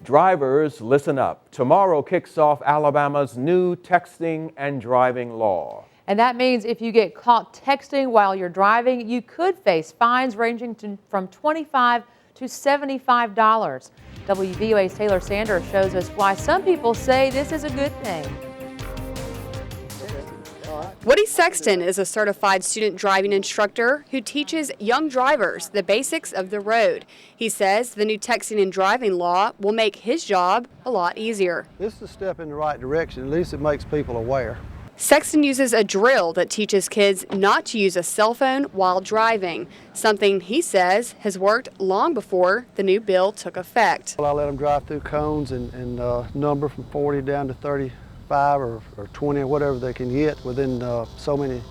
Drivers, listen up. Tomorrow kicks off Alabama's new texting and driving law. And that means if you get caught texting while you're driving, you could face fines ranging from $25 to $75. WVUA's Taylor Sanders shows us why some people say this is a good thing. Woody Sexton is a certified student driving instructor who teaches young drivers the basics of the road. He says the new texting and driving law will make his job a lot easier. This is a step in the right direction. At least it makes people aware. Sexton uses a drill that teaches kids not to use a cell phone while driving, something he says has worked long before the new bill took effect. Well, I let them drive through cones and number from 40 down to 35 or 20 or whatever they can get within so many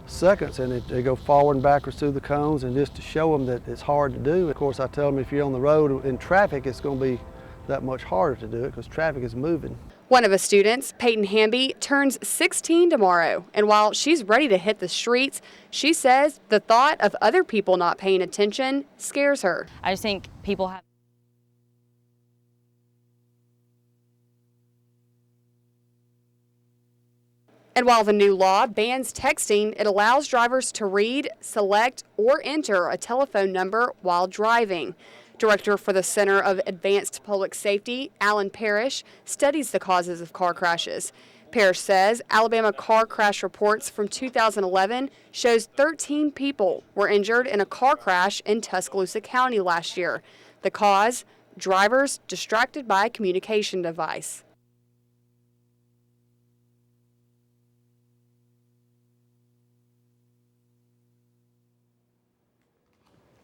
seconds, and they go forward and backwards through the cones, and just to show them that it's hard to do. Of course, I tell them if you're on the road in traffic, it's going to be that much harder to do it because traffic is moving. One of the students, Peyton Hamby, turns 16 tomorrow, and while she's ready to hit the streets, she says the thought of other people not paying attention scares her. I just think people have And while the new law bans texting, it allows drivers to read, select, or enter a telephone number while driving. Director for the Center of Advanced Public Safety, Alan Parrish, studies the causes of car crashes. Parrish says Alabama car crash reports from 2011 shows 13 people were injured in a car crash in Tuscaloosa County last year. The cause? Drivers distracted by a communication device.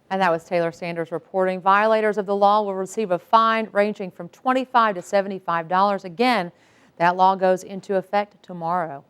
And that was Taylor Sanders reporting. Violators of the law will receive a fine ranging from $25 to $75. Again, that law goes into effect tomorrow.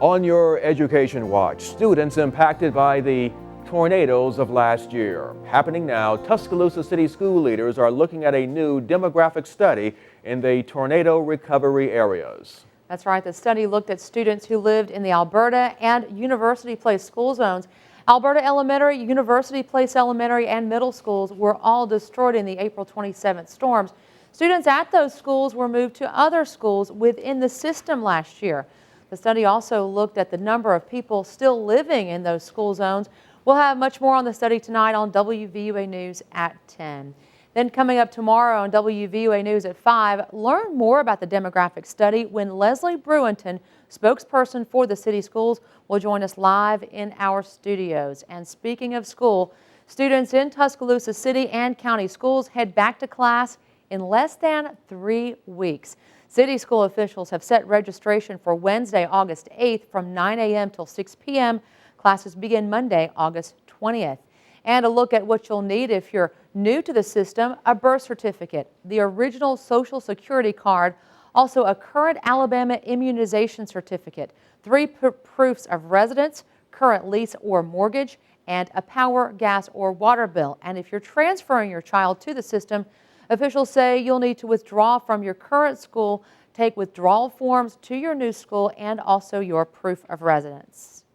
On your education watch, students impacted by the tornadoes of last year. Happening now, Tuscaloosa City school leaders are looking at a new demographic study in the tornado recovery areas. That's right. The study looked at students who lived in the Alberta and University Place school zones. Alberta Elementary, University Place Elementary, and middle schools were all destroyed in the April 27th storms. Students at those schools were moved to other schools within the system last year. The study also looked at the number of people still living in those school zones. We'll have much more on the study tonight on WVUA News at 10. Then coming up tomorrow on WVUA News at 5, learn more about the demographic study when Leslie Bruinton, spokesperson for the city schools, will join us live in our studios. And speaking of school, students in Tuscaloosa City and county schools head back to class in less than 3 weeks. City school officials have set registration for Wednesday, August 8th from 9 a.m. till 6 p.m. Classes begin Monday, August 20th. And a look at what you'll need if you're new to the system: a birth certificate, the original Social Security card, also a current Alabama immunization certificate, 3 proofs of residence, current lease or mortgage, and a power, gas, or water bill. And if you're transferring your child to the system, officials say you'll need to withdraw from your current school, take withdrawal forms to your new school, and also your proof of residence.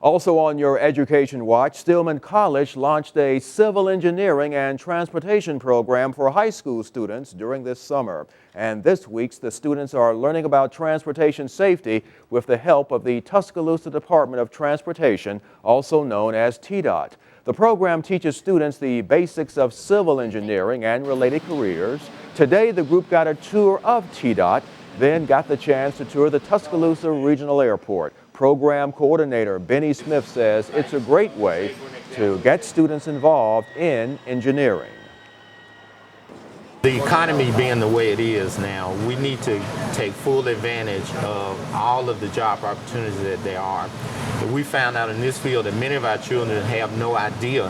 Also on your education watch, Stillman College launched a civil engineering and transportation program for high school students during this summer. And this week, the students are learning about transportation safety with the help of the Tuscaloosa Department of Transportation, also known as TDOT. The program teaches students the basics of civil engineering and related careers. Today, the group got a tour of TDOT, then got the chance to tour the Tuscaloosa Regional Airport. Program coordinator Benny Smith says it's a great way to get students involved in engineering. The economy being the way it is now, we need to take full advantage of all of the job opportunities that there are. We found out in this field that many of our children have no idea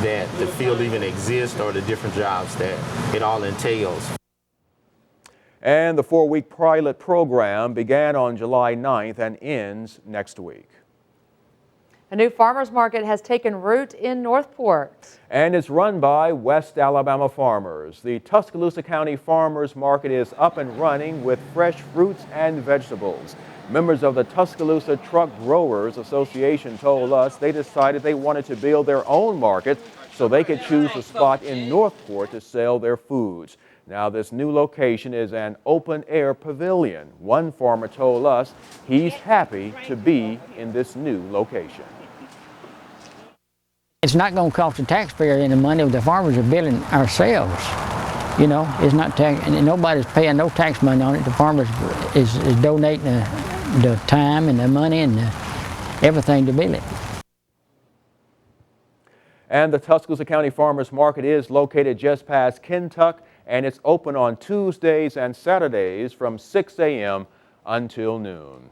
that the field even exists or the different jobs that it all entails. And the 4-week pilot program began on July 9th and ends next week. A new farmers market has taken root in Northport. And it's run by West Alabama farmers. The Tuscaloosa County Farmers Market is up and running with fresh fruits and vegetables. Members of the Tuscaloosa Truck Growers Association told us they decided they wanted to build their own market so they could choose a spot in Northport to sell their foods. Now, this new location is an open-air pavilion. One farmer told us he's happy to be in this new location. It's not going to cost the taxpayer any money. The farmers are billing ourselves. You know, it's not tax, and nobody's paying no tax money on it. The farmers is donating the time and the money and everything to bill it. And the Tuscaloosa County Farmers Market is located just past Kentuck, and it's open on Tuesdays and Saturdays from 6 a.m. until noon.